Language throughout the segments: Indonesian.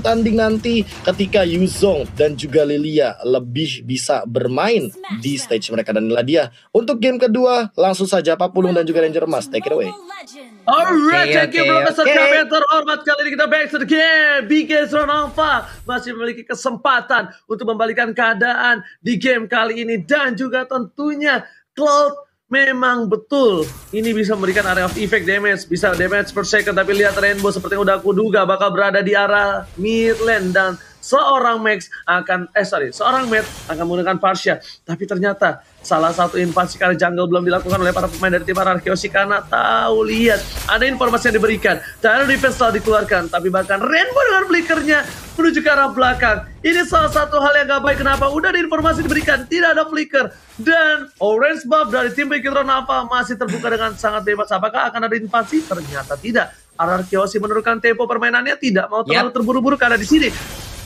tanding nanti ketika Yuzong dan juga Lilia lebih bisa bermain di stage mereka. Dan inilah dia untuk game kedua. Langsung saja Papulung dan juga Ranger Mas, take it away. Alright, thank you Profesor KB terhormat. Kali ini kita back to the game. Bigetron Alpha masih memiliki kesempatan untuk membalikan keadaan di game kali ini. Dan juga tentunya Cloud memang betul ini bisa memberikan area of effect damage, bisa damage per second. Tapi lihat Rainbow seperti yang udah aku duga bakal berada di arah mid lane. Dan seorang Max akan, seorang Matt akan menggunakan Parsha. Tapi ternyata salah satu invasi kali jungle belum dilakukan oleh para pemain dari tim Ararkioshi karena tahu lihat ada informasi yang diberikan. Tyler defense telah dikeluarkan, tapi bahkan Rainbow dengan flickernya menuju ke arah belakang. Ini salah satu hal yang gak baik. Kenapa? Udah ada informasi diberikan, tidak ada flicker. Dan orange buff dari tim Bigetron Alpha masih terbuka dengan sangat bebas. Apakah akan ada invasi? Ternyata tidak. Ararkioshi menurunkan tempo permainannya, tidak mau terlalu terburu-buru karena di sini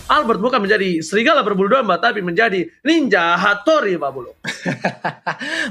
Albert bukan menjadi serigala berbulu domba, tapi menjadi ninja Hattori, Pak Bulu.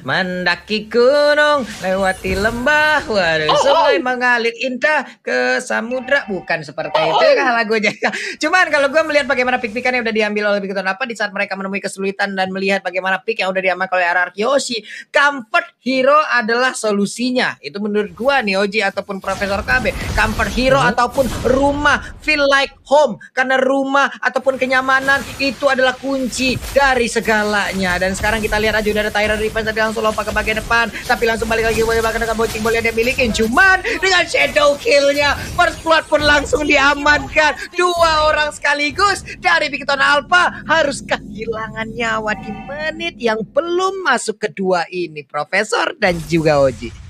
Mendaki gunung, lewati lembah, sungai mengalir indah ke samudra. Bukan seperti itu kan lagunya. Cuman kalau gue melihat bagaimana pick-pickan yang udah diambil oleh Bigetron apa di saat mereka menemui kesulitan dan melihat bagaimana pick yang udah diamankan oleh Ararkioshi, comfort hero adalah solusinya. Itu menurut gue nih Oji ataupun Profesor KB. Comfort hero ataupun rumah, feel like home. Karena rumah ataupun kenyamanan itu adalah kunci dari segalanya. Dan sekarang kita lihat aja udah ada Tyra defense tadi langsung lompat ke bagian depan, tapi langsung balik lagi bahkan dengan bocing bola yang dia milikin. Cuman dengan shadow killnya first blood pun langsung diamankan. Dua orang sekaligus dari Bigetron Alpha harus kehilangan nyawa di menit yang belum masuk kedua ini, Profesor dan juga Oji.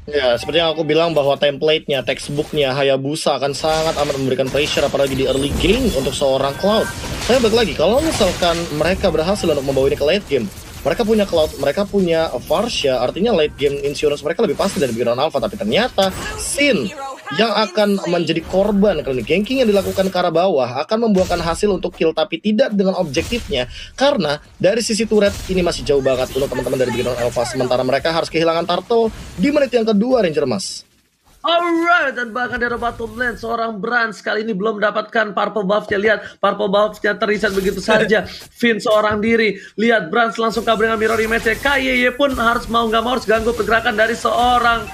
Ya, seperti yang aku bilang bahwa template-nya, textbook-nya Hayabusa akan sangat amat memberikan pressure apalagi di early game untuk seorang Cloud. Saya balik lagi, kalau misalkan mereka berhasil untuk membawa ini ke late game, mereka punya Cloud, mereka punya Varsha, artinya late game insurance mereka lebih pasti dari Bigetron Alpha. Tapi ternyata Sin yang akan menjadi korban kali ini, ganking yang dilakukan ke arah bawah akan membuahkan hasil untuk kill, tapi tidak dengan objektifnya. Karena dari sisi turret ini masih jauh banget untuk teman-teman dari Bigetron Alpha. Sementara mereka harus kehilangan Turtle di menit yang kedua, Ranger Mas. Alright, dan bahkan dari bottom lane seorang Brands kali ini belum mendapatkan purple buff-nya. Lihat, purple buff-nya terreset begitu saja. Finn seorang diri. Lihat, Brands langsung kabur dengan mirror image-nya. KYY pun harus mau nggak mau harus ganggu pergerakan dari seorang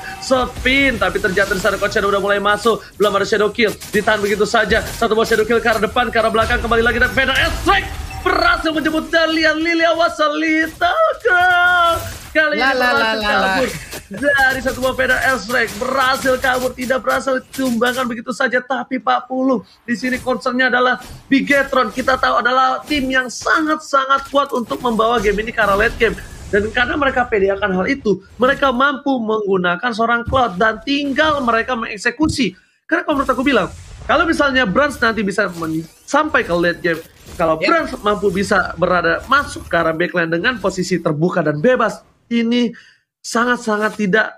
Finn. Tapi ternyata di sana Coach Shadow udah mulai masuk. Belum ada shadow kill. Ditahan begitu saja. Satu buah shadow kill ke arah depan, ke arah belakang. Kembali lagi dan Vader Strike berhasil menjemput Dalian Lilia was a little girl. Kali ini berhasil kabur dari satu buah Vader Strike, berhasil kabur, tidak berhasil ditumbangkan begitu saja. Tapi Pak Pulu di sini concernnya adalah Bigetron. Kita tahu adalah tim yang sangat-sangat kuat untuk membawa game ini ke arah late game. Dan karena mereka pede akan hal itu, mereka mampu menggunakan seorang Cloud dan tinggal mereka mengeksekusi. Karena kalau menurut aku bilang, kalau misalnya Brands nanti bisa sampai ke late game, kalau Brands mampu bisa berada masuk ke arah backline dengan posisi terbuka dan bebas, ini sangat-sangat tidak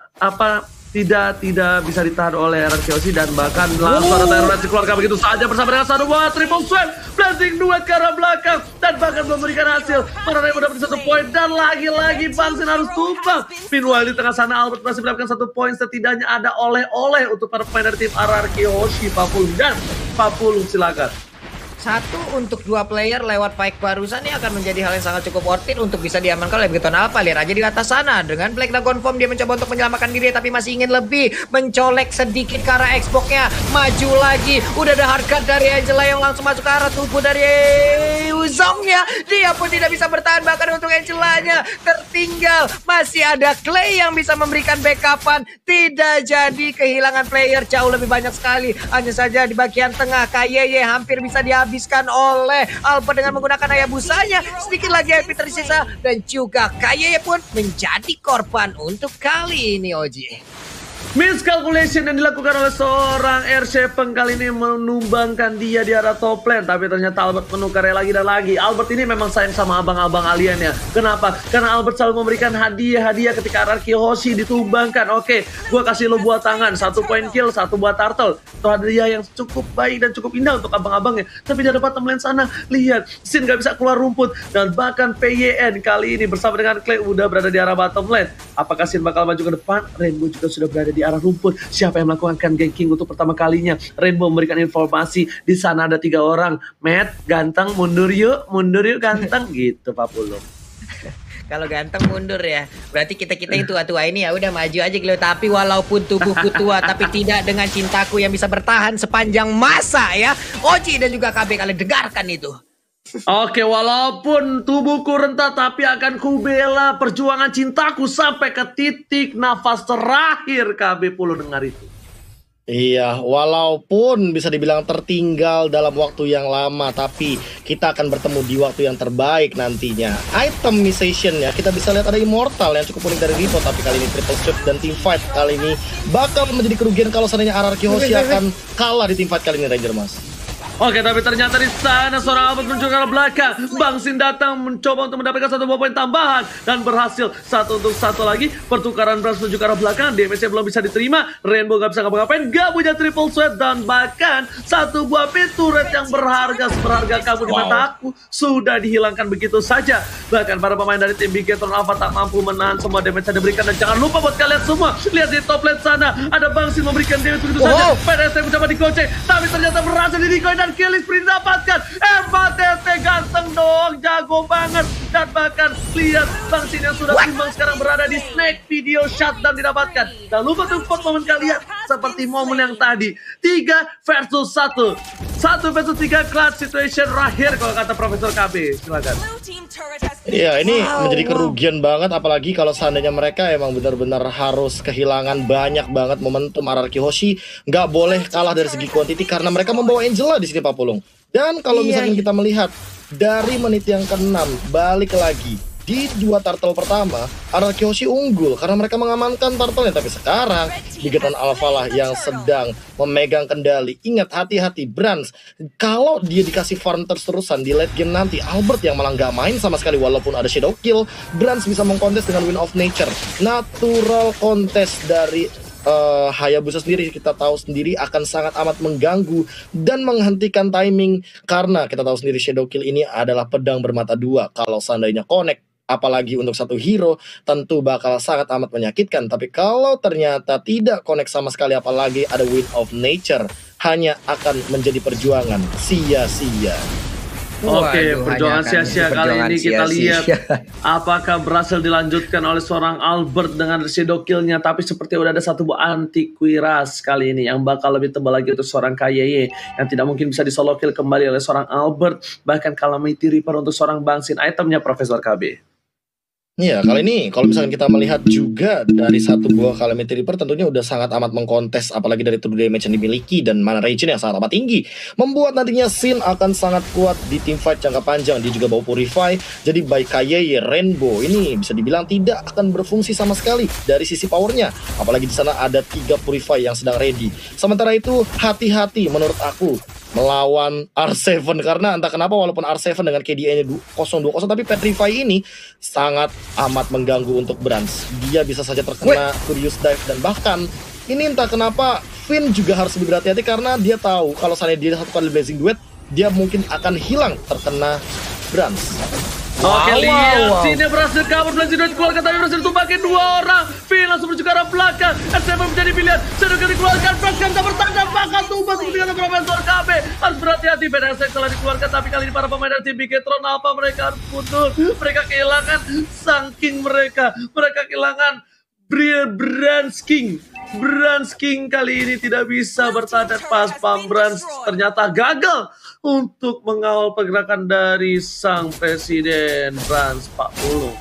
bisa ditahan oleh Ararkioshi. Dan bahkan langsung ada Tyrant dikeluarkan begitu saja bersama dengan satu buah triple sweep, blazing dua ke arah belakang, dan bahkan memberikan hasil. Para Rainbow dapat satu poin dan lagi-lagi Bangsin harus tumbang. Meanwhile di tengah sana Albert masih mendapatkan satu poin. Setidaknya ada oleh-oleh untuk para pemain dari tim Ararkioshi. Papulung dan Papulung silakan. Satu untuk dua player lewat Pike barusan ini akan menjadi hal yang sangat cukup worth it untuk bisa diamankan oleh Bigetron Alpha. Lihat aja di atas sana dengan Black Dragon Form dia mencoba untuk menyelamatkan diri tapi masih ingin lebih, mencolek sedikit ke arah Xbox-nya, maju lagi. Udah ada hardcut dari Angela yang langsung masuk ke arah tubuh dari Uzongnya. Dia pun tidak bisa bertahan, bahkan untuk Angela-nya tertinggal. Masih ada Clay yang bisa memberikan backupan. Tidak jadi, kehilangan player jauh lebih banyak sekali. Hanya saja di bagian tengah KYY hampir bisa dihabiskan oleh Albert dengan menggunakan Hayabusanya. Sedikit lagi HP tersisa dan juga KYY pun menjadi korban untuk kali ini, Oji. Miscalculation yang dilakukan oleh seorang R7 kali ini menumbangkan dia di arah top lane. Tapi ternyata Albert menukarnya lagi dan lagi. Albert ini memang sayang sama abang-abang aliennya. Kenapa? Karena Albert selalu memberikan hadiah-hadiah ketika Ararkioshi ditumbangkan. Oke, gua kasih lo buah tangan, 1 poin kill, 1 buah turtle. Itu hadiah yang cukup baik dan cukup indah untuk abang-abangnya. Tapi di depan top lane sana, lihat, Sin gak bisa keluar rumput. Dan bahkan PYN kali ini bersama dengan Clay udah berada di arah bottom lane. Apakah Sin bakal maju ke depan? Rainbow juga sudah berada di di arah rumput. Siapa yang melakukan ganking untuk pertama kalinya? Rainbow memberikan informasi di sana ada 3 orang. Matt, ganteng, mundur yuk ganteng gitu Pak Pulung. Kalau ganteng mundur ya. Berarti kita-kita yang tua-tua ini ya udah maju aja gitu. Tapi walaupun tubuhku tua tapi tidak dengan cintaku yang bisa bertahan sepanjang masa ya. Oji dan juga KB, kalian dengarkan itu. Oke, walaupun tubuhku rentah tapi akan kubela perjuangan cintaku sampai ke titik nafas terakhir. KB Pulu dengar itu. Iya, walaupun bisa dibilang tertinggal dalam waktu yang lama, tapi kita akan bertemu di waktu yang terbaik nantinya. Itemization ya, kita bisa lihat ada Immortal yang cukup unik dari Ripo, tapi kali ini Triple Swift dan Teamfight kali ini bakal menjadi kerugian kalau seandainya RRQ Hoshi akan kalah di Teamfight kali ini, Ranger Mas. Oke, tapi ternyata di sana seorang Albert muncul ke arah belakang. Bang Sin datang mencoba untuk mendapatkan 1 buah poin tambahan dan berhasil 1 untuk 1 lagi. Pertukaran Brans menuju ke arah belakang. Damage-nya belum bisa diterima. Rainbow gak bisa ngapa-ngapain. Gak punya triple sweat dan bahkan 1 buah pintu red yang berharga seberharga kamu di mata aku sudah dihilangkan begitu saja. Bahkan para pemain dari tim Bigetron Alpha tak mampu menahan semua damage yang diberikan. Dan jangan lupa buat kalian semua, lihat di top lane sana ada Bang Sin memberikan damage begitu saja. PDST mencoba digoceng, tapi ternyata berhasil di-decoy dan kill sprint dapatkan. MATT ganteng dong, jago banget. Dan bahkan lihat Bang Sin yang sudah timbang sekarang berada di snake video shutdown didapatkan. Jangan lupa support momen kalian seperti momen yang tadi. 3 versus 1. 1 versus 3 clutch situation terakhir kalau kata Profesor KB. Silakan. Iya, ini menjadi kerugian banget, apalagi kalau seandainya mereka emang benar-benar harus kehilangan banyak banget momentum. RRQ Hoshi nggak boleh kalah dari segi kuantiti karena mereka membawa Angela di sini Pak Pulung. Dan kalau misalkan kita melihat dari menit yang ke-6 balik lagi di 2 turtle pertama, RRQ Hoshi unggul karena mereka mengamankan turtle-nya. Tapi sekarang Bigetron Alpha lah yang sedang memegang kendali. Ingat, hati-hati Brans, kalau dia dikasih farm terus-terusan di late game nanti, Albert yang malah nggak main sama sekali. Walaupun ada Shadow Kill, Brans bisa mengkontes dengan Wind of Nature. Natural contest dari Hayabusa sendiri kita tahu sendiri akan sangat amat mengganggu dan menghentikan timing, karena kita tahu sendiri Shadow Kill ini adalah pedang bermata 2. Kalau seandainya connect, apalagi untuk satu hero, tentu bakal sangat amat menyakitkan. Tapi kalau ternyata tidak connect sama sekali, apalagi ada Wind of Nature, hanya akan menjadi perjuangan sia-sia. Oke, perjuangan sia-sia kali ini kita lihat apakah berhasil dilanjutkan oleh seorang Albert dengan shadow kill-nya. Tapi seperti udah ada 1 buah anti kuiras kali ini yang bakal lebih tebal lagi untuk seorang KYY yang tidak mungkin bisa di-solo kill kembali oleh seorang Albert. Bahkan Calamity Reaper untuk seorang Bang Sin, itemnya Profesor KB. Iya, kali ini kalau misalkan kita melihat juga dari 1 buah Calamity Reaper, tentunya udah sangat amat mengkontes, apalagi dari true damage yang dimiliki dan mana regen yang sangat amat tinggi, membuat nantinya Sin akan sangat kuat di teamfight jangka panjang. Dia juga bawa Purify, jadi baik KYY, Rainbow ini bisa dibilang tidak akan berfungsi sama sekali dari sisi powernya, apalagi di sana ada 3 Purify yang sedang ready. Sementara itu hati-hati menurut aku melawan R7, karena entah kenapa walaupun R7 dengan KDA-nya 0-2-0, tapi Petrify ini sangat amat mengganggu untuk Brans. Dia bisa saja terkena Curious Dive, dan bahkan ini entah kenapa Finn juga harus lebih berhati-hati karena dia tahu kalau misalnya dia 1 kali Blazing Duet, dia mungkin akan hilang terkena Brans. Oke, lihat sini berhasil kabur, Blazing Duet keluarkan tapi berhasil tumbakin 2 orang. Finn langsung menuju ke arah belakang. S7 menjadi pilihan. Shadow Kill dikeluarkan, Brans kan tak bertahan, bakal tumbas dengan Profesor KB. Harus berhati-hati, PDST telah dikeluarkan, tapi kali ini para pemain dari tim Bigetron Alpha mereka harus mundur. Mereka kehilangan saking mereka kehilangan Brans King. Brans King kali ini tidak bisa bertahan dan pas Brans ternyata gagal untuk mengawal pergerakan dari sang presiden Brans Pak Pulu.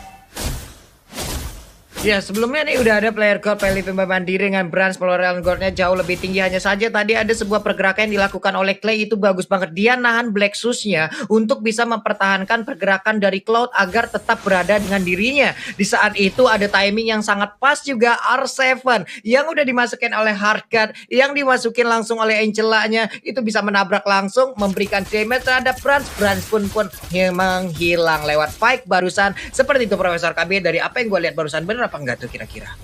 Ya, sebelumnya nih udah ada player gold PLP mandiri dengan Brans Floreal Goldnya jauh lebih tinggi. Hanya saja tadi ada sebuah pergerakan yang dilakukan oleh Clay, itu bagus banget. Dia nahan Black Shoes-nya untuk bisa mempertahankan pergerakan dari Cloud agar tetap berada dengan dirinya. Di saat itu ada timing yang sangat pas juga R7 yang udah dimasukin oleh Hardguard, yang dimasukin langsung oleh Angela-nya, itu bisa menabrak langsung, memberikan damage terhadap Brans. Brans pun menghilang lewat fight barusan. Seperti itu Profesor KB, dari apa yang gue lihat barusan, bener apa enggak tuh kira-kira?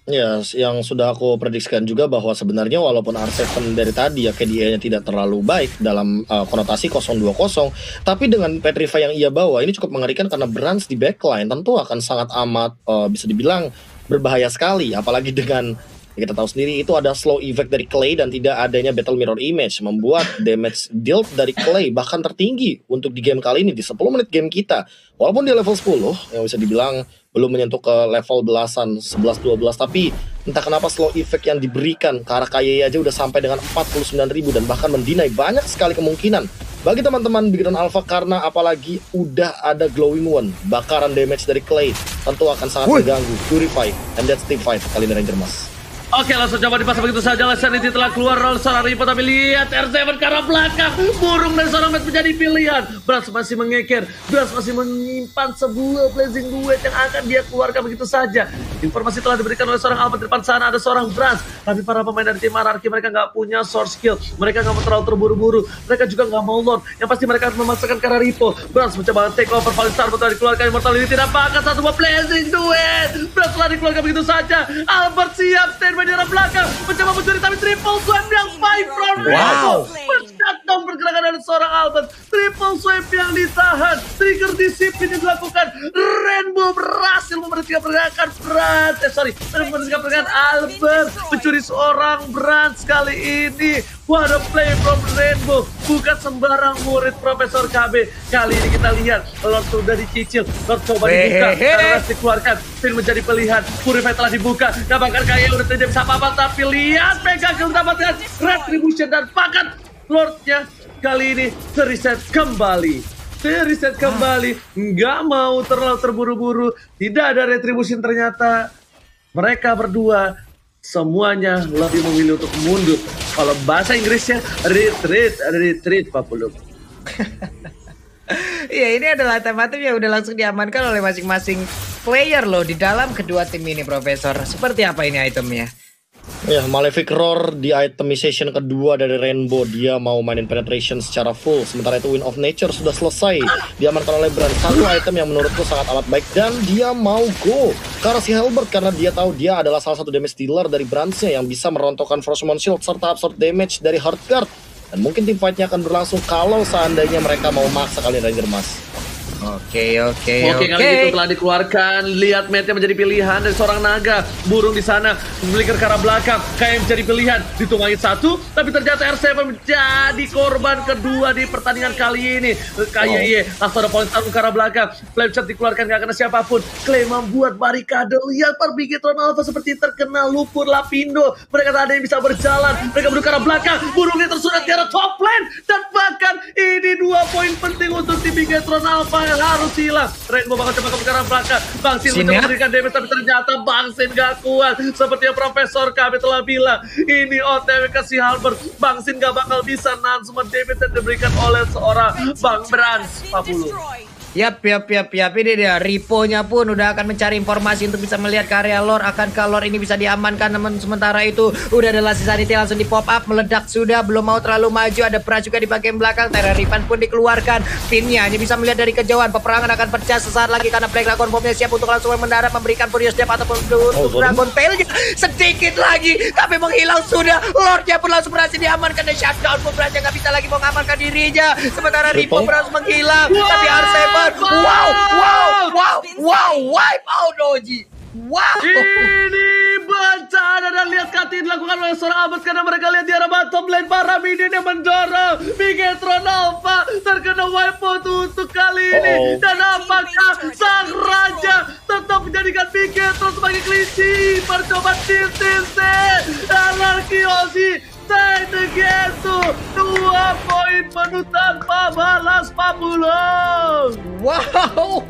Ya, yang sudah aku prediksikan juga bahwa sebenarnya walaupun R7 dari tadi ya KDA-nya tidak terlalu baik dalam konotasi 0-2-0, tapi dengan Petrify yang ia bawa ini cukup mengerikan karena Brans di backline tentu akan sangat amat bisa dibilang berbahaya sekali, apalagi dengan Ya, kita tahu sendiri itu ada slow effect dari Clay dan tidak adanya battle mirror image membuat damage dealt dari Clay bahkan tertinggi untuk di game kali ini di 10 menit game kita. Walaupun dia level 10 yang bisa dibilang belum menyentuh ke level belasan 11-12, tapi entah kenapa slow effect yang diberikan ke arah KYE aja udah sampai dengan 49.000 dan bahkan mendinai banyak sekali kemungkinan bagi teman-teman Bigetron Alpha, karena apalagi udah ada glowing one, bakaran damage dari Clay tentu akan sangat mengganggu Purify, and that's team fight kali ini Ranger Mas. Oke, langsung coba dipasang begitu saja. Sanity telah keluar oleh seorang Ripo, tapi lihat R7 ke arah belakang. Burung dari seorang Matt menjadi pilihan. Brans masih mengeker, Brans masih menyimpan sebuah blazing duet yang akan dia keluarkan begitu saja. Informasi telah diberikan oleh seorang Albert. Di depan sana ada seorang Brans, tapi para pemain dari tim Ararki mereka nggak punya source skill. Mereka nggak mau terlalu terburu-buru. Mereka juga nggak mau lord. Yang pasti mereka akan memaksakan ke arah Ripo. Brans mencoba take over, paling star telah dikeluarkan. Immortal ini tidak pakai satu buah blazing duet. Brans telah dikeluarkan begitu saja. Albert siap standby di arah belakang, mencoba mencuri tapi triple swipe yang fight from Rainbow. Shutdown pergerakan dari seorang Albert. Triple swipe yang ditahan, trigger disiplin yang dilakukan. Rainbow berhasil memberhentikan pergerakan pergerakan Albert, mencuri seorang Brans kali ini. What a play from Rainbow, bukan sembarang murid Profesor KB. Kali ini kita lihat Lord sudah dicicil, Lord coba dibuka, terus dikeluarkan, Finn menjadi pilihan, Purify telah dibuka, gak bakal kayak udah tidak bisa apa-apa, tapi lihat Mega Kill mendapatkan Retribution dan pakat Lordnya kali ini reset kembali. Reset kembali, nggak mau terlalu terburu-buru, tidak ada Retribution ternyata. Mereka berdua semuanya lebih memilih untuk mundur. Kalau bahasa Inggrisnya retreat Pak Pulung. Iya, ini adalah item-item yang udah langsung diamankan oleh masing-masing player loh di dalam kedua tim ini, Profesor. Seperti apa ini itemnya? Ya, Malefic Roar di itemization kedua dari Rainbow. Dia mau mainin penetration secara full. Sementara itu Wind of Nature sudah selesai diamankan oleh Brand. Satu item yang menurutku sangat amat baik. Dan dia mau go ke arah si Halberd karena dia tahu dia adalah salah satu damage dealer dari Brandsnya yang bisa merontokkan Frostmourne Shield serta absorb damage dari Heartguard. Dan mungkin tim fightnya akan berlangsung kalau seandainya mereka mau maksa kali Ranger Mas. Oke, kali itu telah dikeluarkan. Lihat Matt-nya menjadi pilihan dari seorang naga. Burung di sana flicker ke arah belakang. KM menjadi pilihan. Ditunggangi satu, tapi ternyata R7 menjadi korban kedua di pertandingan kali ini. KYE langsung ada poin tarung ke arah belakang. Flame shot dikeluarkan gak kena siapapun. Clay membuat barikade. Lihat Bigetron Alpha seperti terkena lumpur lapindo. Mereka tak ada yang bisa berjalan. Mereka menuju ke arah belakang. Burungnya tersurat di arah top lane. Dan bahkan ini 2 poin penting untuk tim Bigetron Alpha harus hilang. Rainbow bakal coba ke arah belakang. Bang Sin mencoba memberikan damage, tapi ternyata Bang Sin gak kuat. Seperti yang Profesor kami telah bilang, ini OTW ke si Halberd. Bang Sin gak bakal bisa nahan semua damage yang diberikan oleh seorang Bang Brans. 40. Yap. Ini dia. Ripo-nya pun udah akan mencari informasi untuk bisa melihat ke area lore. Akankah lore ini bisa diamankan? Namun sementara itu udah ada Lassie Sanity langsung di pop up. Meledak sudah. Belum mau terlalu maju. Ada Brans juga di bagian belakang. Terra Ripan pun dikeluarkan. Finnya hanya bisa melihat dari kejauhan. Peperangan akan pecah sesaat lagi karena Black Dragon Bomb-nya siap untuk langsung mendarat. Memberikan Furious Death ataupun Dragon Tail-nya. Sedikit lagi. Tapi menghilang sudah. Lord-nya pun langsung berhasil diamankan. Dan shutdown pun Brans yang gak bisa lagi mengamankan dirinya. Sementara Ripo berhasil menghilang. Tapi R7 wipe out Doji. Ini bencana, dan lihat Kati dilakukan oleh seorang Albert karena mereka lihat di arah bottom lane para minion yang mendorong Bigetron Alpha terkena wipe out untuk kali ini. Dan apakah sang raja tetap menjadikan Bigetron sebagai kelinci? Percobaan TTC Anarki Ozi take the game to 2 poin penuh tanpa balas Pabulong. Wow.